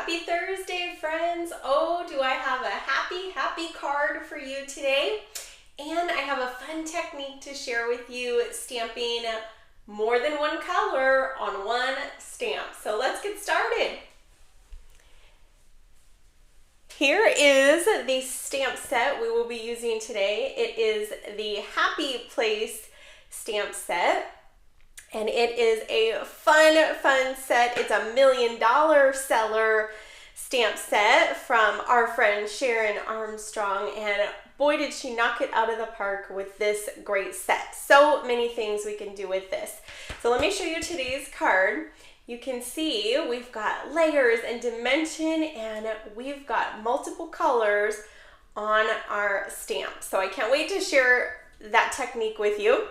Happy Thursday, friends. Oh, do I have a happy card for you today. And I have a fun technique to share with you, stamping more than one color on one stamp. So let's get started. Here is the stamp set we will be using today. It is the Happy Place stamp set. And it is a fun set. It's $1 million seller stamp set from our friend Sharon Armstrong. And boy, did she knock it out of the park with this great set. So many things we can do with this. So let me show you today's card. You can see we've got layers and dimension, and we've got multiple colors on our stamp. So I can't wait to share that technique with you.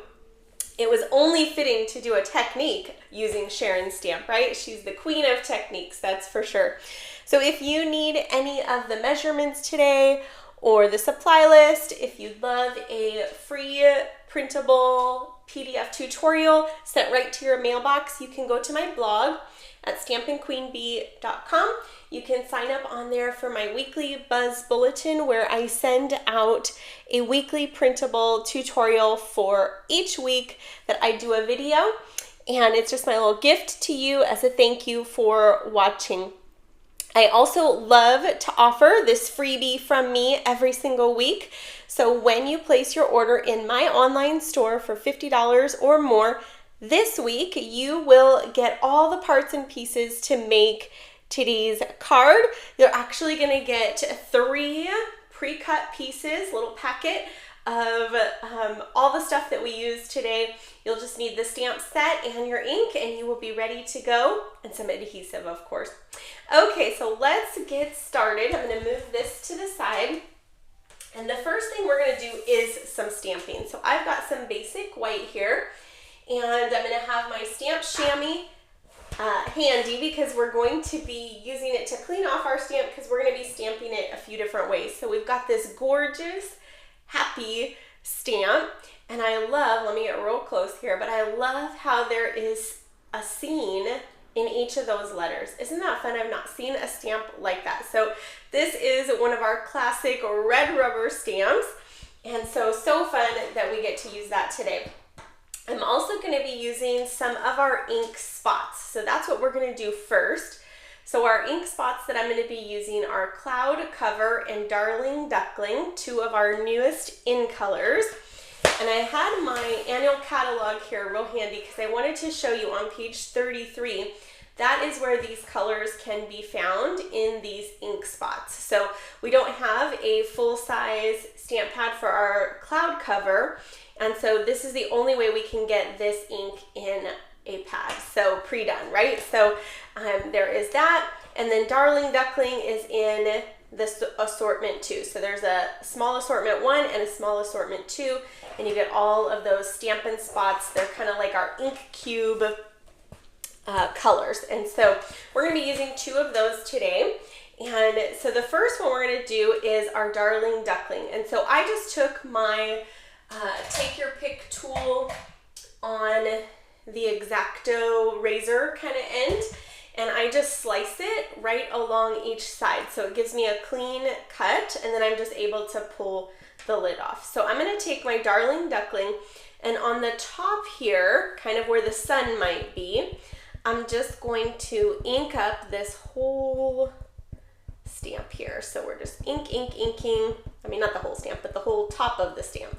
It was only fitting to do a technique using Sharon's stamp, right? She's the queen of techniques, that's for sure. So if you need any of the measurements today or the supply list, if you'd love a free printable PDF tutorial sent right to your mailbox, you can go to my blog at stampinqueenbee.com. You can sign up on there for my weekly Buzz Bulletin, where I send out a weekly printable tutorial for each week that I do a video. And it's just my little gift to you as a thank you for watching. I also love to offer this freebie from me every single week. So when you place your order in my online store for $50 or more, this week you will get all the parts and pieces to make today's card. You're actually going to get 3 pre-cut pieces, little packet of all the stuff that we use today. You'll just need the stamp set and your ink, and you will be ready to go, and some adhesive, of course. Okay, so let's get started. I'm going to move this to the side, and the first thing we're going to do is some stamping. So I've got some basic white here, and I'm going to have my stamp chamois handy because we're going to be using it to clean off our stamp, because we're going to be stamping it a few different ways. So we've got this gorgeous Happy stamp, and I love, let me get real close here, but I love how there is a scene in each of those letters. Isn't that fun? I've not seen a stamp like that. So this is one of our classic red rubber stamps, and so fun that we get to use that today. I'm also going to be using some of our ink spots. So that's what we're going to do first. So our ink spots that I'm going to be using are Cloud Cover and Darling Duckling, 2 of our newest in colors. And I had my annual catalog here real handy because I wanted to show you on page 33. That is where these colors can be found in these ink spots. So we don't have a full-size stamp pad for our Cloud Cover, and so this is the only way we can get this ink in a pad, so pre-done, right? So there is that, and then Darling Duckling is in this assortment 2. So there's a small assortment 1 and a small assortment 2, and you get all of those Stampin' spots. They're kind of like our ink cube colors, and so we're going to be using 2 of those today. And so the first one we're going to do is our Darling Duckling, and so I just took my take your pick tool on the X-Acto razor kind of end, and I just slice it right along each side, so it gives me a clean cut, and then I'm just able to pull the lid off. So I'm going to take my Darling Duckling, and on the top here, kind of where the sun might be, I'm just going to ink up this whole stamp here. So we're just inking, I mean not the whole stamp, but the whole top of the stamp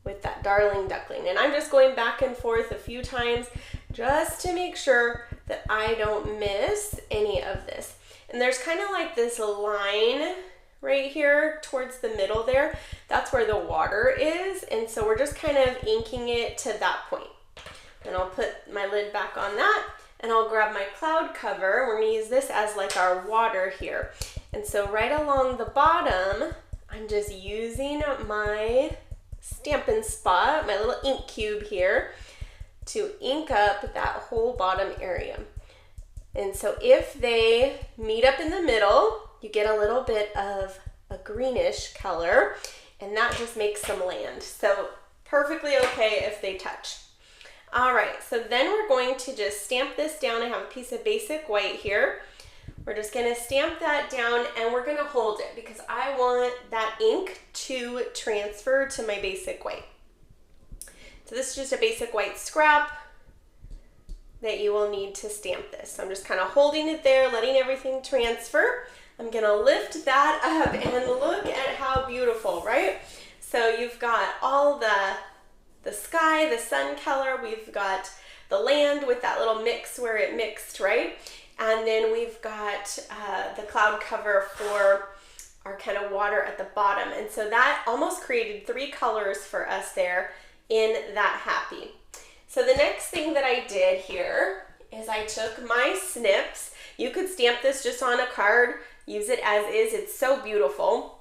with that Darling Duckling. And I'm just going back and forth a few times just to make sure that I don't miss any of this. And there's kind of like this line right here towards the middle there. That's where the water is. And so we're just kind of inking it to that point. And I'll put my lid back on that, and I'll grab my Cloud Cover. We're going to use this as like our water here. And so right along the bottom, I'm just using my Stampin' spot, my little ink cube here, to ink up that whole bottom area. And so if they meet up in the middle, you get a little bit of a greenish color, and that just makes them land. So perfectly okay if they touch. All right, so then we're going to just stamp this down. I have a piece of basic white here. We're just gonna stamp that down and we're gonna hold it because I want that ink to transfer to my basic white. So this is just a basic white scrap that you will need to stamp this. So I'm just kind of holding it there, letting everything transfer. I'm gonna lift that up and look at how beautiful, right? So you've got all the sky, the sun color, we've got the land with that little mix where it mixed, right? And then we've got the cloud cover for our kind of water at the bottom. And so that almost created 3 colors for us there in that happy. So the next thing that I did here is I took my snips. You could stamp this just on a card, use it as is, it's so beautiful.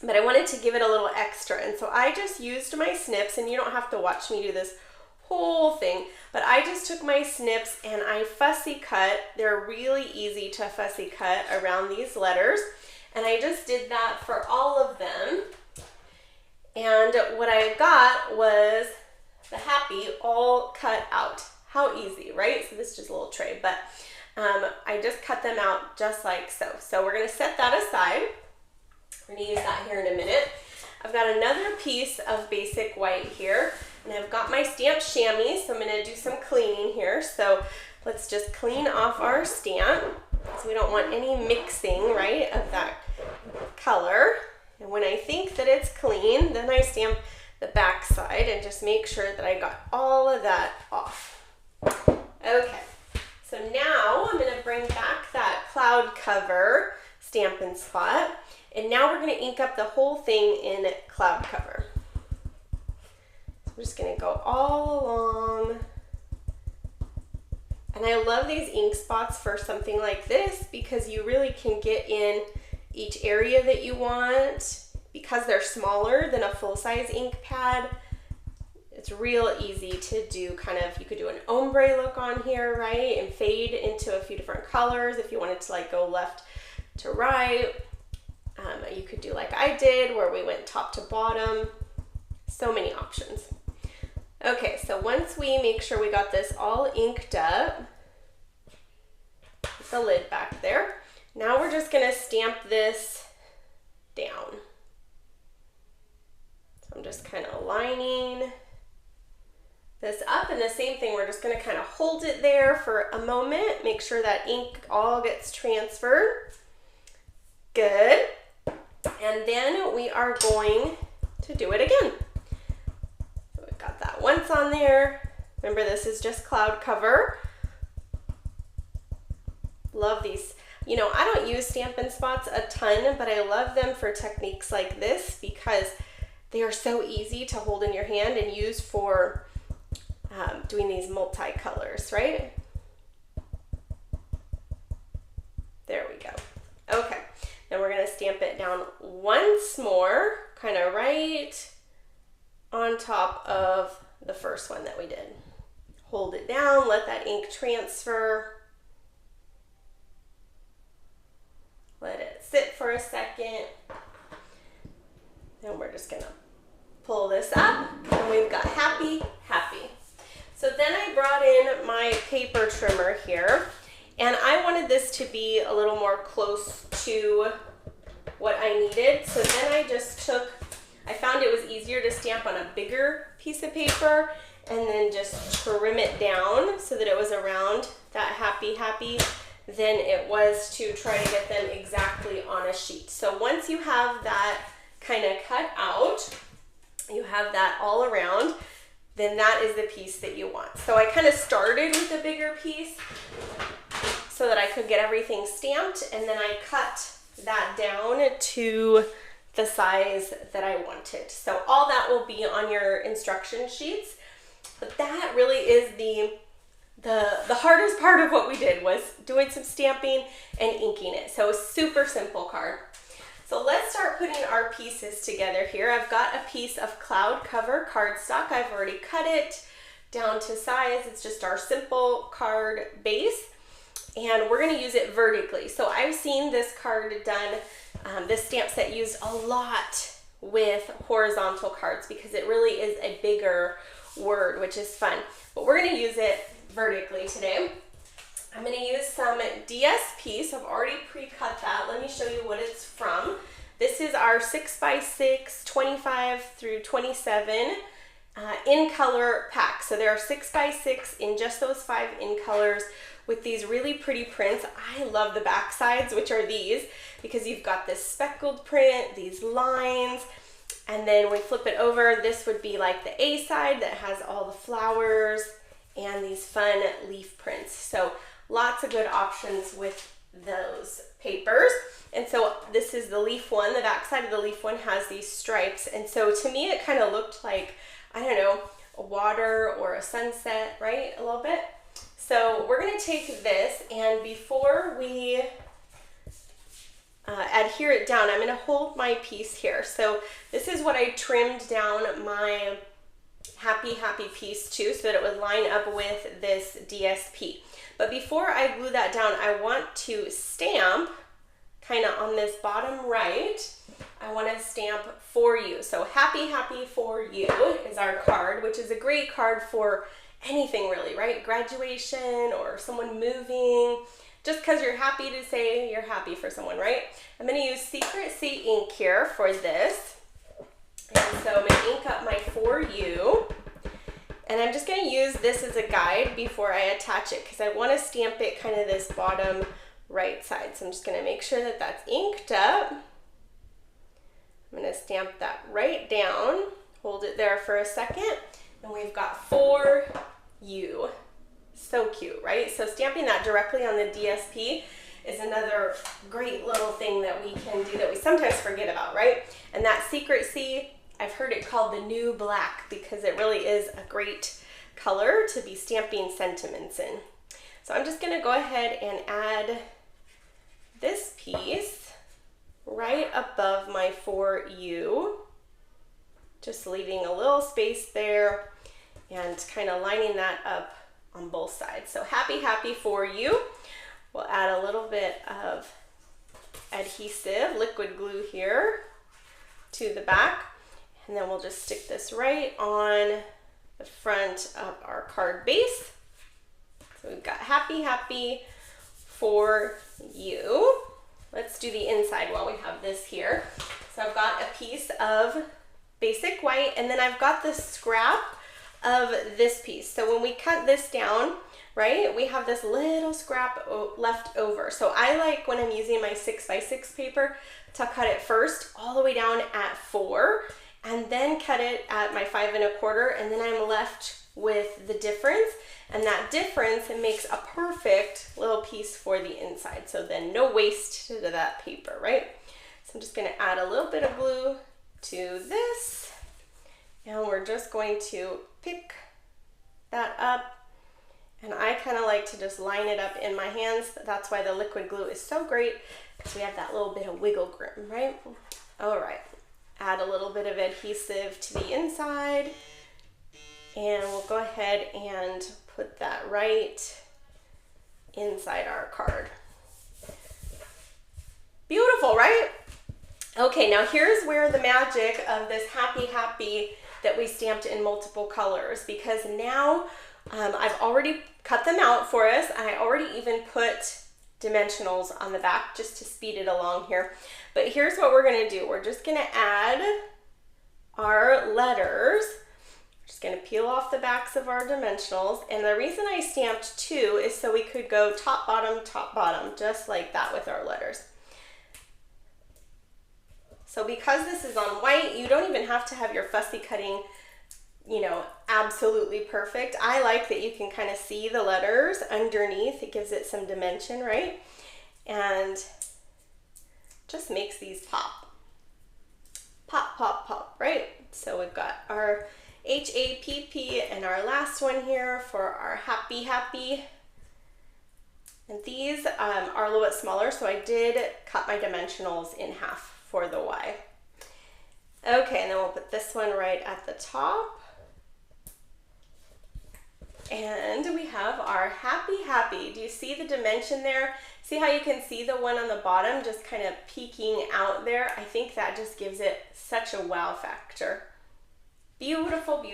But I wanted to give it a little extra. And so I just used my snips, and you don't have to watch me do this whole thing, but I just took my snips and I fussy cut. They're really easy to fussy cut around these letters, and I just did that for all of them. And what I got was the happy all cut out. How easy, right? So this is just a little tray, but I just cut them out just like so. So we're gonna set that aside. We're gonna use that here in a minute. I've got another piece of basic white here, and I've got my stamped chamois, so I'm going to do some cleaning here. So let's just clean off our stamp. So we don't want any mixing, right, of that color. And when I think that it's clean, then I stamp the back side and just make sure that I got all of that off. Okay, so now I'm going to bring back that cloud cover Stampin' spot, and now we're going to ink up the whole thing in cloud cover. I'm just going to go all along. And I love these ink spots for something like this because you really can get in each area that you want. Because they're smaller than a full-size ink pad, it's real easy to do kind of, you could do an ombre look on here, right? And fade into a few different colors if you wanted to like go left to right. You could do like I did where we went top to bottom. So many options. Okay, so once we make sure we got this all inked up, put the lid back there. Now we're just gonna stamp this down. So I'm just kind of lining this up, and the same thing, we're just gonna kind of hold it there for a moment, make sure that ink all gets transferred. Good. And then we are going to do it again. Got that once on there. Remember, this is just cloud cover. Love these. You know, I don't use Stampin' spots a ton, but I love them for techniques like this because they are so easy to hold in your hand and use for doing these multi-colors, right? There we go. Okay, then we're gonna stamp it down once more, kind of right on top of the first one that we did. Hold it down, let that ink transfer. Let it sit for a second. And we're just gonna pull this up, and we've got happy, happy. So then I brought in my paper trimmer here, and I wanted this to be a little more close to what I needed. So then I just took, I found it was easier to stamp on a bigger piece of paper and then just trim it down so that it was around that happy, happy than it was to try to get them exactly on a sheet. So once you have that kind of cut out, you have that all around, then that is the piece that you want. So I kind of started with a bigger piece so that I could get everything stamped, and then I cut that down to the size that I wanted. So all that will be on your instruction sheets, but that really is the hardest part of what we did, was doing some stamping and inking it. So a super simple card. So let's start putting our pieces together here. I've got a piece of cloud cover cardstock. I've already cut it down to size. It's just our simple card base, and we're gonna use it vertically. So I've seen this card done, this stamp set used a lot with horizontal cards because it really is a bigger word, which is fun. But we're gonna use it vertically today. I'm going to use some DSP, so I've already pre-cut that. Let me show you what it's from. This is our 6x6, 25 through 27 in color pack. So there are 6x6 in just those 5 in colors with these really pretty prints. I love the back sides, which are these, because you've got this speckled print, these lines, and then when we flip it over, this would be like the A side that has all the flowers and these fun leaf prints. So lots of good options with those papers. And so this is the leaf one. The back side of the leaf one has these stripes. And so to me, it kind of looked like, I don't know, a water or a sunset, right? A little bit. So we're going to take this, and before we adhere it down, I'm going to hold my piece here. So this is what I trimmed down my happy piece to, so that it would line up with this DSP. But before I glue that down, I want to stamp kind of on this bottom right. I want to stamp for you. So happy for you is our card, which is a great card for anything really, right? Graduation or someone moving, just because you're happy to say you're happy for someone, right? I'm going to use Secret C ink here for this. And so I'm going to ink up my For You. And I'm just going to use this as a guide before I attach it, because I want to stamp it kind of this bottom right side. So I'm just going to make sure that that's inked up. I'm going to stamp that right down, hold it there for a second, and we've got For You. So cute, right? So stamping that directly on the DSP is another great little thing that we can do that we sometimes forget about, right? And that Secret C, I've heard it called the new black, because it really is a great color to be stamping sentiments in. So I'm just going to go ahead and add this piece right above my For You, just leaving a little space there and kind of lining that up on both sides. So happy for you. We'll add a little bit of adhesive liquid glue here to the back, and then we'll just stick this right on the front of our card base. So we've got happy for you. Let's do the inside while we have this here. So I've got a piece of basic white, and then I've got the scrap of this piece. So when we cut this down, right, we have this little scrap left over. So I like, when I'm using my 6x6 paper, to cut it first all the way down at 4, and then cut it at my 5 1/4, and then I'm left with the difference. And that difference, it makes a perfect little piece for the inside. So then no waste to that paper, right? So I'm just going to add a little bit of glue to this, and we're just going to pick that up. And I kind of like to just line it up in my hands. That's why the liquid glue is so great, because we have that little bit of wiggle room, right? All right, add a little bit of adhesive to the inside, and we'll go ahead and put that right inside our card. Beautiful, right? Okay, now here's where the magic of this happy that we stamped in multiple colors, because now I've already cut them out for us. I already even put dimensionals on the back just to speed it along here. But here's what we're going to do. We're just going to add our letters. Just going to peel off the backs of our dimensionals. And the reason I stamped 2 is so we could go top, bottom, just like that with our letters. So because this is on white, you don't even have to have your fussy cutting, you know, absolutely perfect. I like that you can kind of see the letters underneath. It gives it some dimension, right? And just makes these pop. Pop, right? So we've got our HAPP and our last one here for our happy. And these are a little bit smaller, so I did cut my dimensionals in half for the Y. Okay, and then we'll put this one right at the top. And we have our happy. Do you see the dimension there? See how you can see the one on the bottom just kind of peeking out there? I think that just gives it such a wow factor. Beautiful.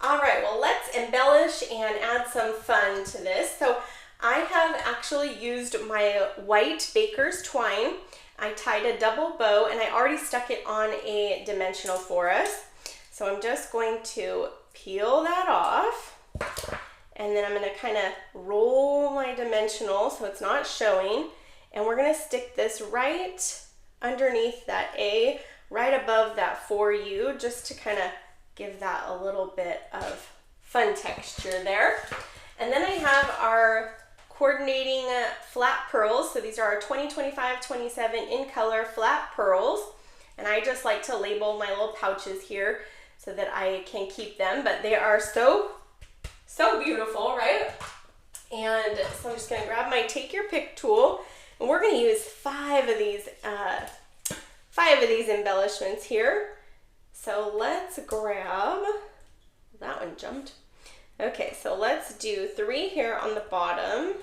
All right, well, let's embellish and add some fun to this. So I have actually used my white baker's twine. I tied a double bow and I already stuck it on a dimensional for us. So I'm just going to peel that off, and then I'm going to kind of roll my dimensional so it's not showing, and we're going to stick this right underneath that A, right above that for you, just to kind of give that a little bit of fun texture there. And then I have our coordinating flat pearls. So these are our 20, 25, 27 in color flat pearls. And I just like to label my little pouches here so that I can keep them, but they are so beautiful, right? And so I'm just gonna grab my take your pick tool, and we're gonna use five of these embellishments here. So let's grab, that one jumped. Okay, so let's do 3 here on the bottom.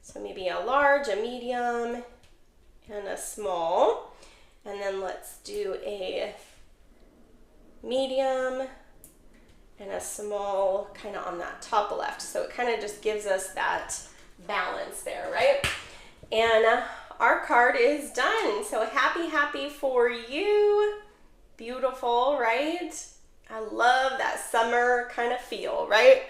So maybe a large, a medium, and a small. And then let's do a medium and a small kind of on that top left. So it kind of just gives us that balance there, right? And our card is done. So happy for you. Beautiful, right? I love that summer kind of feel, right?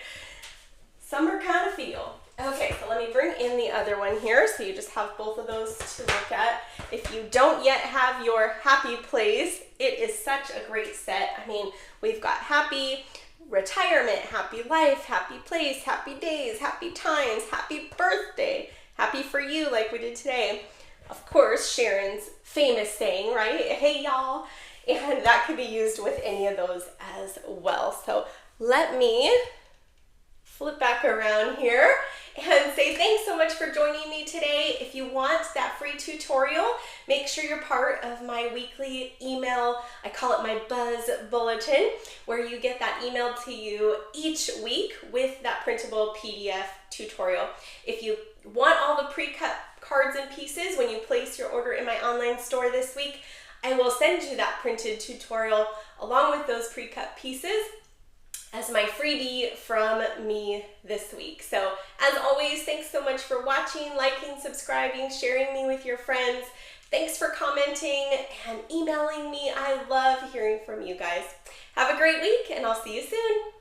Summer kind of feel. Okay, so let me bring in the other one here so you just have both of those to look at. If you don't yet have your happy place, it is such a great set. I mean, we've got happy retirement, happy life, happy place, happy days, happy times, happy birthday, happy for you like we did today. Of course, Sharon's famous saying, right? Hey y'all. And that could be used with any of those as well. So let me flip back around here and say thanks so much for joining me today. If you want that free tutorial, make sure you're part of my weekly email. I call it my Buzz Bulletin, where you get that emailed to you each week with that printable PDF tutorial. If you want all the pre-cut cards and pieces when you place your order in my online store this week, I will send you that printed tutorial along with those pre-cut pieces as my freebie from me this week. So as always, thanks so much for watching, liking, subscribing, sharing me with your friends. Thanks for commenting and emailing me. I love hearing from you guys. Have a great week, and I'll see you soon.